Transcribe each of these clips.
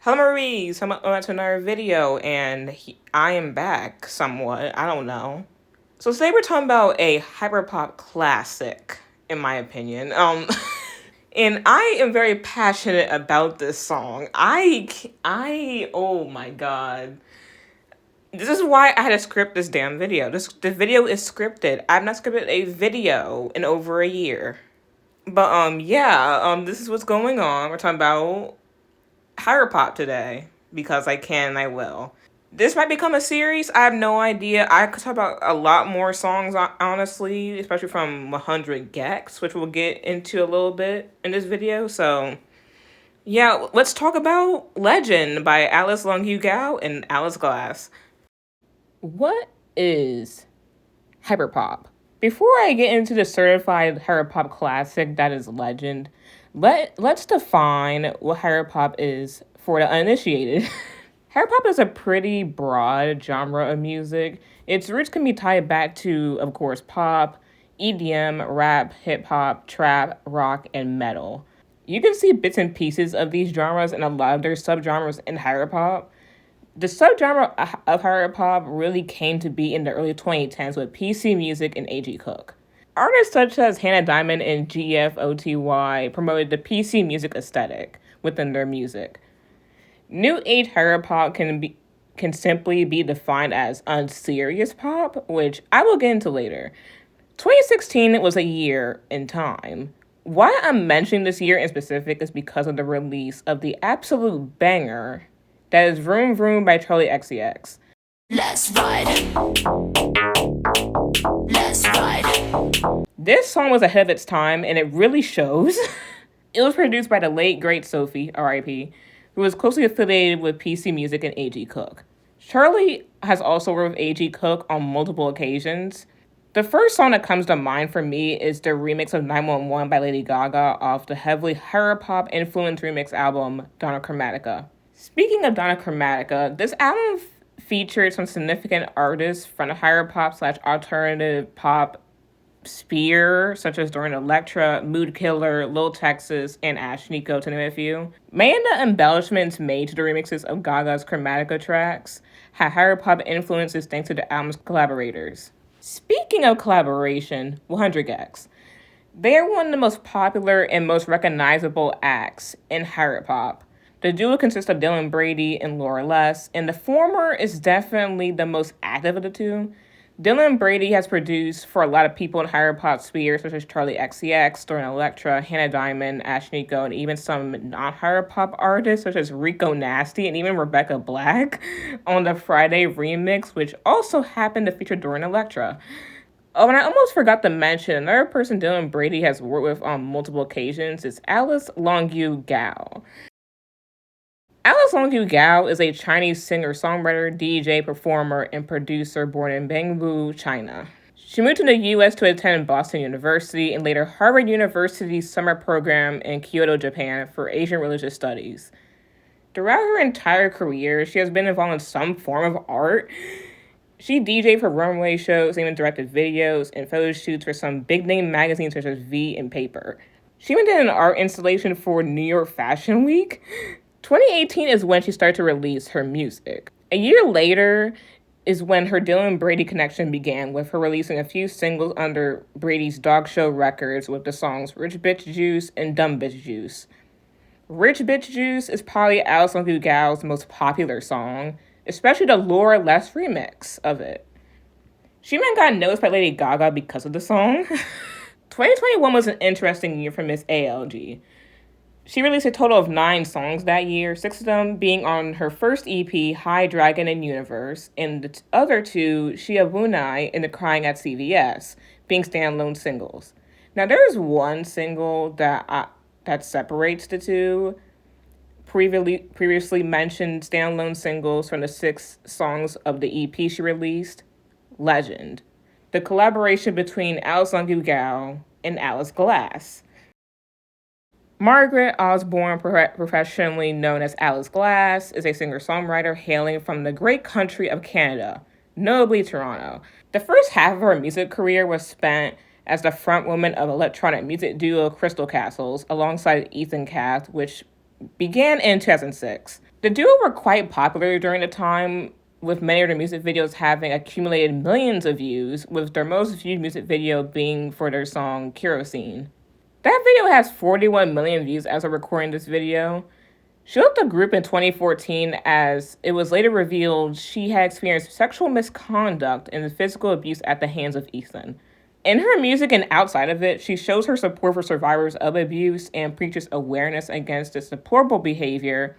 Hello Marie, so I'm to another video and I am back somewhat, I don't know. So today we're talking about a hyperpop classic, in my opinion. And I am very passionate about this song. Oh my god. This is why I had to script this damn video. The video is scripted. I've not scripted a video in over a year. But this is what's going on. We're talking about Hyperpop today because I can and I will. This might become a series. I have no idea. I could talk about a lot more songs, honestly, especially from 100 Gex, which we'll get into a little bit in this video. So, yeah, let's talk about Legend by Alice Longyu Gao and Alice Glass. What is Hyperpop? Before I get into the certified Hyperpop classic that is Legend, let's define what Hyperpop is for the uninitiated. Hyperpop is a pretty broad genre of music. Its roots can be tied back to, of course, pop, EDM, rap, hip-hop, trap, rock, and metal. You can see bits and pieces of these genres and a lot of their subgenres in Hyperpop. The subgenre of Hyperpop really came to be in the early 2010s with PC Music and A.G. Cook. Artists such as Hannah Diamond and GFOTY promoted the PC music aesthetic within their music. New age Hyperpop can simply be defined as unserious pop, which I will get into later. 2016 was a year in time. Why I'm mentioning this year in specific is because of the release of the absolute banger that is Vroom Vroom by Charli XCX. Let's ride. Let's ride. This song was ahead of its time, and it really shows. It was produced by the late, great Sophie, R.I.P., who was closely affiliated with PC Music and A.G. Cook. Charli has also worked with A.G. Cook on multiple occasions. The first song that comes to mind for me is the remix of 911 by Lady Gaga off the heavily Hyperpop-influenced remix album, Donna Chromatica. Speaking of Donna Chromatica, this album featured some significant artists from the Hyperpop/alternative pop sphere, such as Dorian Electra, Mood Killer, Lil Texas, and Ashnikko, to name a few. Many of the embellishments made to the remixes of Gaga's Chromatica tracks had Hyperpop influences thanks to the album's collaborators. Speaking of collaboration, 100 Gex. They are one of the most popular and most recognizable acts in Hyperpop. The duo consists of Dylan Brady and Laura Less, and the former is definitely the most active of the two. Dylan Brady has produced for a lot of people in Hyperpop sphere, such as Charli XCX, Dorian Electra, Hannah Diamond, Ashnikko, and even some non-Hyperpop artists, such as Rico Nasty and even Rebecca Black, on the Friday remix, which also happened to feature Dorian Electra. Oh, and I almost forgot to mention, another person Dylan Brady has worked with on multiple occasions is Alice Longyu Gao. Alice Longyu Gao is a Chinese singer-songwriter, DJ, performer, and producer born in Bengbu, China. She moved to the U.S. to attend Boston University and later Harvard University's summer program in Kyoto, Japan for Asian religious studies. Throughout her entire career, she has been involved in some form of art. She DJed for runway shows, even directed videos and photo shoots for some big-name magazines such as V and Paper. She even did an art installation for New York Fashion Week. 2018 is when she started to release her music. A year later is when her Dylan Brady connection began, with her releasing a few singles under Brady's Dog Show Records with the songs Rich Bitch Juice and Dumb Bitch Juice. Rich Bitch Juice is probably Alice Longyu Gao's most popular song, especially the Laura Less remix of it. She even got noticed by Lady Gaga because of the song. 2021 was an interesting year for Miss ALG. She released a total of 9 songs that year, 6 of them being on her first EP, High Dragon and Universe, and the other 2, Shia Wunai and The Crying at CVS, being standalone singles. Now, there is one single that separates the two. Previously mentioned standalone singles from the 6 songs of the EP she released, Legend, the collaboration between Alice Longyu Gao and Alice Glass. Margaret Osborne, professionally known as Alice Glass, is a singer-songwriter hailing from the great country of Canada, notably Toronto. The first half of her music career was spent as the frontwoman of electronic music duo Crystal Castles, alongside Ethan Cath, which began in 2006. The duo were quite popular during the time, with many of their music videos having accumulated millions of views, with their most viewed music video being for their song Kerosene. That video has 41 million views as of recording this video. She left the group in 2014 as it was later revealed she had experienced sexual misconduct and physical abuse at the hands of Ethan. In her music and outside of it, she shows her support for survivors of abuse and preaches awareness against this deplorable behavior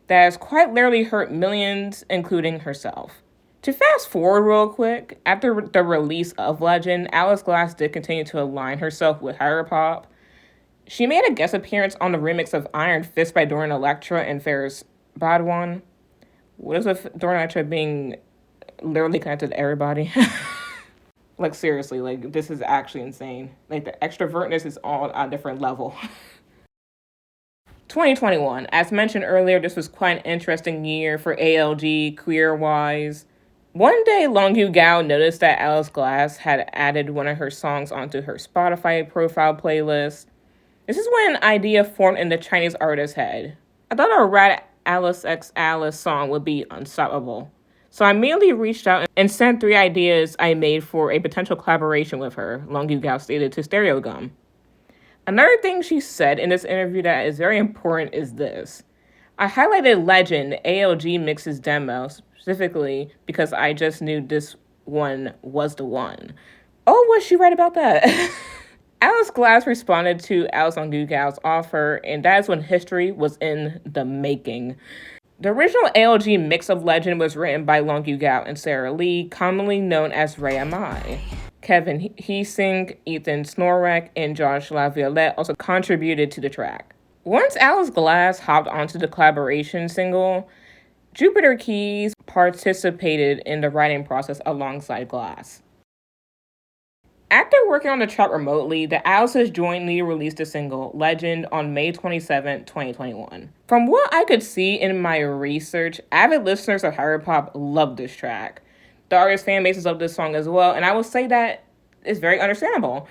that has quite literally hurt millions, including herself. To fast forward real quick, after the release of Legend, Alice Glass did continue to align herself with Hyperpop. She made a guest appearance on the remix of Iron Fist by Dorian Electra and Ferris Badwan. What is with Dorian Electra being literally connected to everybody? Like, seriously, like, this is actually insane. Like, the extrovertness is on a different level. 2021. As mentioned earlier, this was quite an interesting year for ALG career-wise. One day, Longyu Gao noticed that Alice Glass had added one of her songs onto her Spotify profile playlist. This is when an idea formed in the Chinese artist's head. I thought a rad Alice X Alice song would be unstoppable. So I immediately reached out and sent 3 ideas I made for a potential collaboration with her, Longyu Gao stated to Stereo Gum. Another thing she said in this interview that is very important is this. I highlighted Legend ALG Mixes demo specifically because I just knew this one was the one. Oh, was she right about that? Alice Glass responded to alicelongyugao's offer, and that is when history was in the making. The original ALG mix of Legend was written by Longyu Gao and Sarah Lee, commonly known as Ray Amai. Kevin Heesing, Ethan Snorek, and Josh LaViolette also contributed to the track. Once Alice Glass hopped onto the collaboration single, Jupiter Keys participated in the writing process alongside Glass. After working on the track remotely, the Alices jointly released the single Legend on May 27, 2021. From what I could see in my research, avid listeners of Hyperpop love this track. The artist fan bases love this song as well, and I will say that it's very understandable.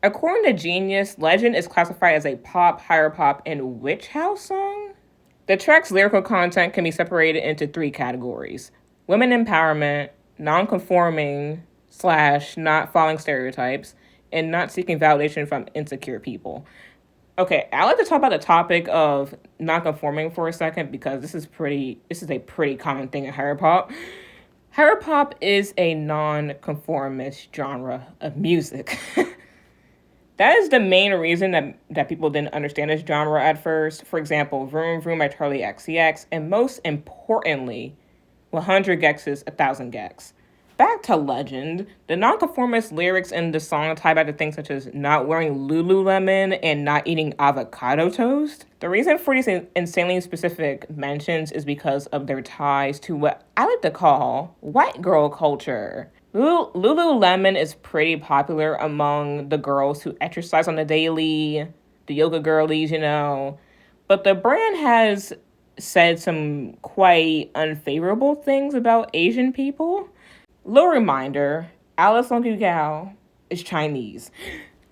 According to Genius, Legend is classified as a pop, Hyperpop, and witch house song. The track's lyrical content can be separated into 3 categories: women empowerment, non-conforming, / not following stereotypes, and not seeking validation from insecure people. Okay, I'd like to talk about the topic of non-conforming for a second because this is a pretty common thing in Hyperpop. Hyperpop is a non-conformist genre of music. That is the main reason that people didn't understand this genre at first. For example, Vroom Vroom by Charlie XCX, and most importantly, 100 Gexes, 1,000 Gex. Back to Legend, the nonconformist lyrics in the song tie back to things such as not wearing Lululemon and not eating avocado toast. The reason for these insanely specific mentions is because of their ties to what I like to call white girl culture. Lululemon is pretty popular among the girls who exercise on the daily, the yoga girlies, but the brand has said some quite unfavorable things about Asian people. Little reminder, alicelongyugao is Chinese.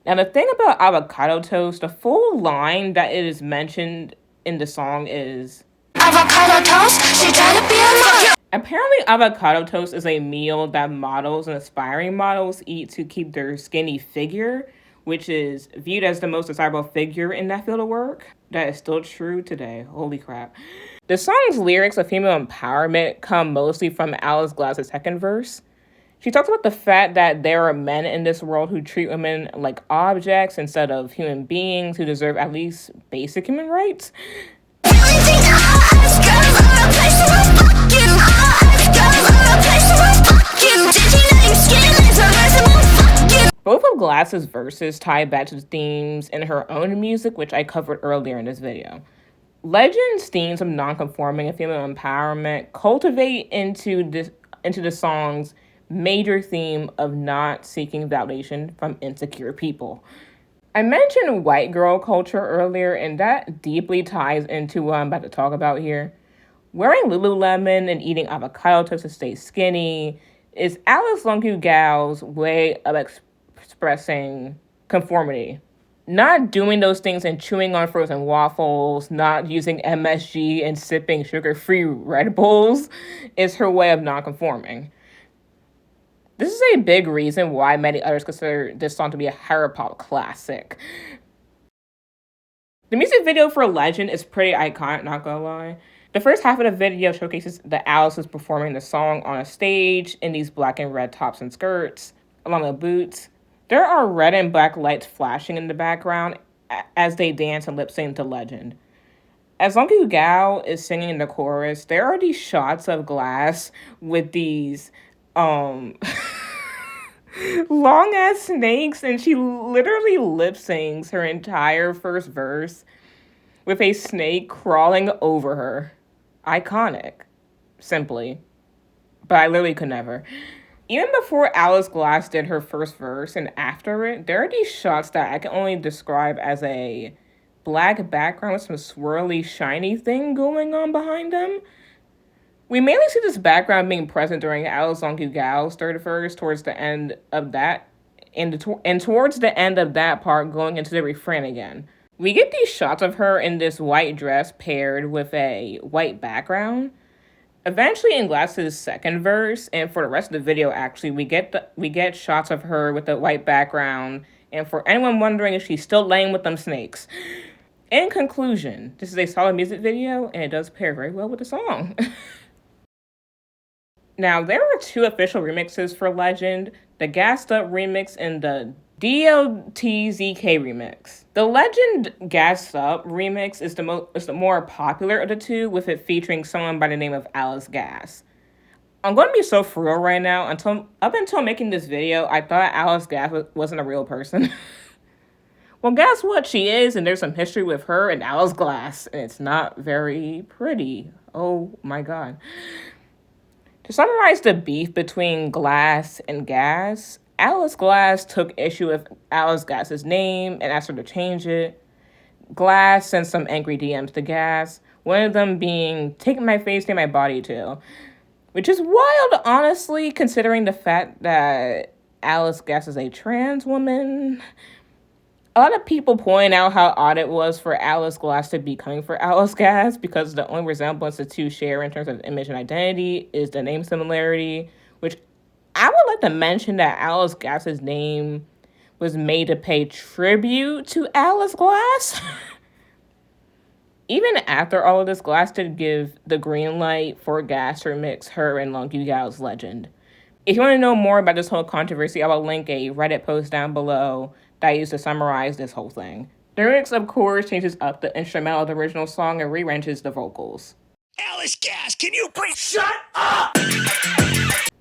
Now, the thing about avocado toast, the full line that it is mentioned in the song is avocado toast, she trying to be a mother. Apparently, avocado toast is a meal that models and aspiring models eat to keep their skinny figure, which is viewed as the most desirable figure in that field of work. That is still true today. Holy crap. The song's lyrics of female empowerment come mostly from Alice Glass's second verse. She talks about the fact that there are men in this world who treat women like objects instead of human beings who deserve at least basic human rights. Both of Glass's verses tie back to themes in her own music, which I covered earlier in this video. Legend's themes of nonconforming and female empowerment cultivate into the song's major theme of not seeking validation from insecure people. I mentioned white girl culture earlier, and that deeply ties into what I'm about to talk about here. Wearing Lululemon and eating avocado toast to stay skinny is alicelongyugao's way of expressing conformity. Not doing those things and chewing on frozen waffles, not using MSG and sipping sugar-free Red Bulls is her way of non-conforming. This is a big reason why many others consider this song to be a Hyperpop classic. The music video for Legend is pretty iconic, not gonna lie. The first half of the video showcases that Alice is performing the song on a stage in these black and red tops and skirts, along with boots. There are red and black lights flashing in the background as they dance and lip sync to Legend. As Longyu Gao is singing in the chorus, there are these shots of Glass with these long ass snakes, and she literally lip syncs her entire first verse with a snake crawling over her. Iconic, simply. But I literally could never. Even before Alice Glass did her first verse and after it, there are these shots that I can only describe as a black background with some swirly, shiny thing going on behind them. We mainly see this background being present during Alice Longyu Gao's third verse towards the end of that, and towards the end of that part going into the refrain again. We get these shots of her in this white dress paired with a white background. Eventually, in Glass's second verse, and for the rest of the video, actually, we get shots of her with the white background. And for anyone wondering if she's still laying with them snakes, in conclusion, this is a solid music video, and it does pair very well with the song. Now, there are two official remixes for Legend: the Gassed Up remix and the DLTZK remix. The Legend Gassed Up remix is the more popular of the two, with it featuring someone by the name of Alice Glass. I'm going to be so for real right now. Up until making this video, I thought Alice Glass wasn't a real person. Well, guess what? She is, and there's some history with her and Alice Glass, and it's not very pretty. Oh my god. To summarize the beef between Glass and Gas, Alice Glass took issue with Alice Glass's name and asked her to change it. Glass sent some angry DMs to Gas, one of them being, "Take my face, take my body too." Which is wild, honestly, considering the fact that Alice Glass is a trans woman. A lot of people point out how odd it was for Alice Glass to be coming for Alice Glass because the only resemblance the two share in terms of image and identity is the name similarity, which I would like to mention that Alice Glass's name was made to pay tribute to Alice Glass. Even after all of this, Glass did give the green light for Gas to remix her and Longyu Gao's Legend. If you want to know more about this whole controversy, I will link a Reddit post down below that I used to summarize this whole thing. The remix, of course, changes up the instrumental of the original song and rearranges the vocals. Alice Glass, can you please shut up?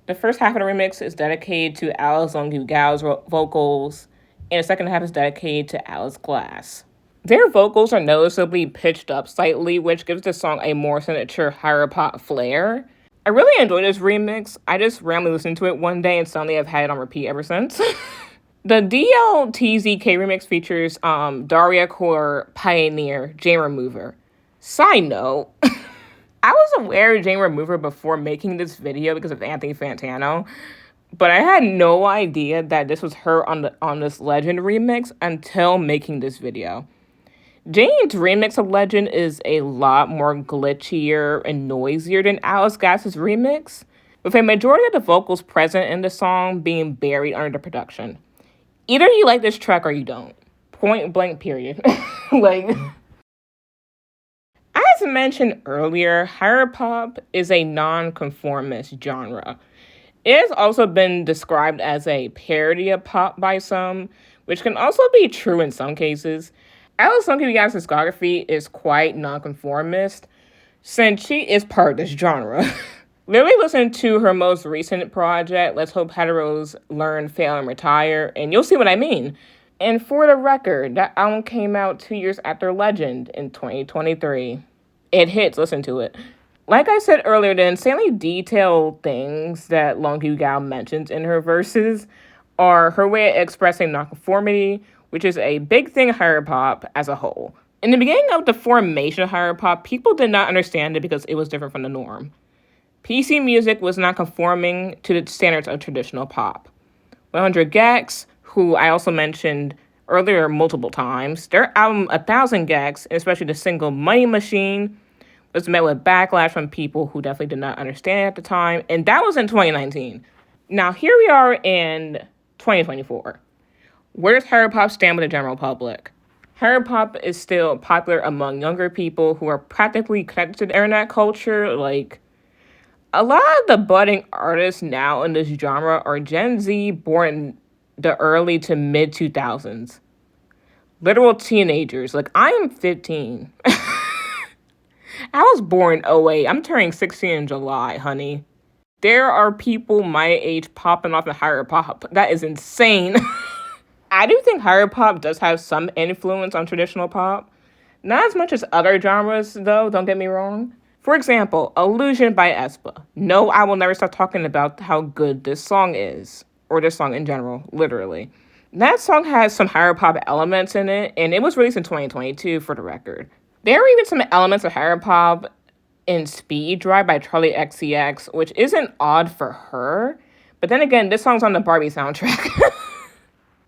The first half of the remix is dedicated to Alice Longyu Gao's vocals, and the second half is dedicated to Alice Glass. Their vocals are noticeably pitched up slightly, which gives the song a more signature Hyperpop flair. I really enjoyed this remix. I just randomly listened to it one day and suddenly I've had it on repeat ever since. The DLTZK remix features Daria Core pioneer Jane Remover. Side note, I was aware of Jane Remover before making this video because of Anthony Fantano, but I had no idea that this was her on this Legend remix until making this video. Jane's remix of Legend is a lot more glitchier and noisier than Alice Glass's remix, with a majority of the vocals present in the song being buried under the production. Either you like this track or you don't. Point blank, period. As mentioned earlier, Hyperpop is a non-conformist genre. It has also been described as a parody of pop by some, which can also be true in some cases. Alice Longyu Gao's discography is quite non-conformist, since she is part of this genre. Literally listen to her most recent project, Let's Hope Heteros Learn, Fail, and Retire, and you'll see what I mean. And for the record, that album came out 2 years after Legend in 2023. It hits, listen to it. Like I said earlier, the insanely detailed things that Longyu Gao mentions in her verses are her way of expressing nonconformity, which is a big thing in Hyperpop as a whole. In the beginning of the formation of Hyperpop, people did not understand it because it was different from the norm. PC music was not conforming to the standards of traditional pop. 100 Gex, who I also mentioned earlier multiple times. Their album 1,000 Gex, especially the single Money Machine, was met with backlash from people who definitely did not understand it at the time, and that was in 2019. Now, here we are in 2024. Where does Hyperpop stand with the general public? Hyperpop is still popular among younger people who are practically connected to the internet culture. Like, a lot of the budding artists now in this genre are Gen Z born in the early to mid 2000s. Literal teenagers. Like, I am 15. I was born 08. I'm turning 16 in July, honey. There are people my age popping off in Hyperpop. That is insane. I do think Hyperpop does have some influence on traditional pop. Not as much as other genres, though, don't get me wrong. For example, Illusion by aespa. No, I will never stop talking about how good this song is. Or this song in general, literally. That song has some Hyperpop elements in it, and it was released in 2022 for the record. There are even some elements of Hyperpop in Speed Drive by Charlie XCX, which isn't odd for her. But then again, this song's on the Barbie soundtrack.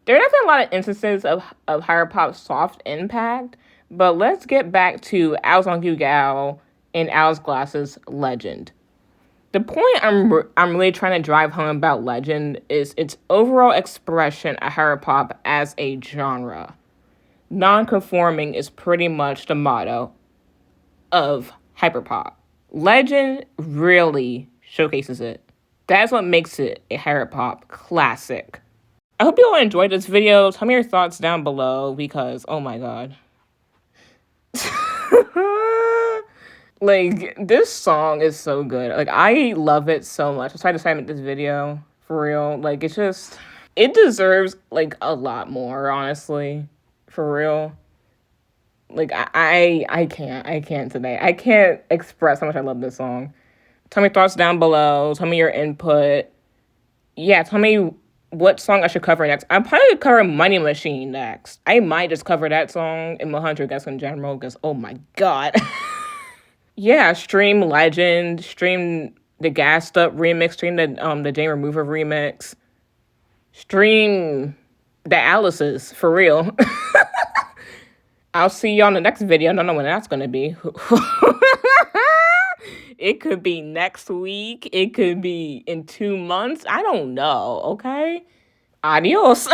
There are definitely a lot of instances of Hyperpop's soft impact, but let's get back to Longyu Gao and Alice Glass's Legend. The point I'm really trying to drive home about Legend is its overall expression of Hyperpop as a genre. Non-conforming is pretty much the motto of Hyperpop. Legend really showcases it. That's what makes it a Hyperpop classic. I hope you all enjoyed this video. Tell me your thoughts down below because, oh my god. Like, this song is so good. Like, I love it so much. I decided to make this video, for real. Like, it's just, it deserves, like, a lot more, honestly. For real. Like, I can't today. I can't express how much I love this song. Tell me your thoughts down below. Tell me your input. Yeah, tell me what song I should cover next. I'm probably gonna cover Money Machine next. I might just cover that song in 100 Guess in general, because oh my god. Yeah, stream Legend, stream the Gassed Up remix, stream the Jane Remover remix, stream the Alice's, for real. I'll see you on the next video. I don't know when that's gonna be. It could be next week. It could be in 2 months. I don't know, okay? Adios.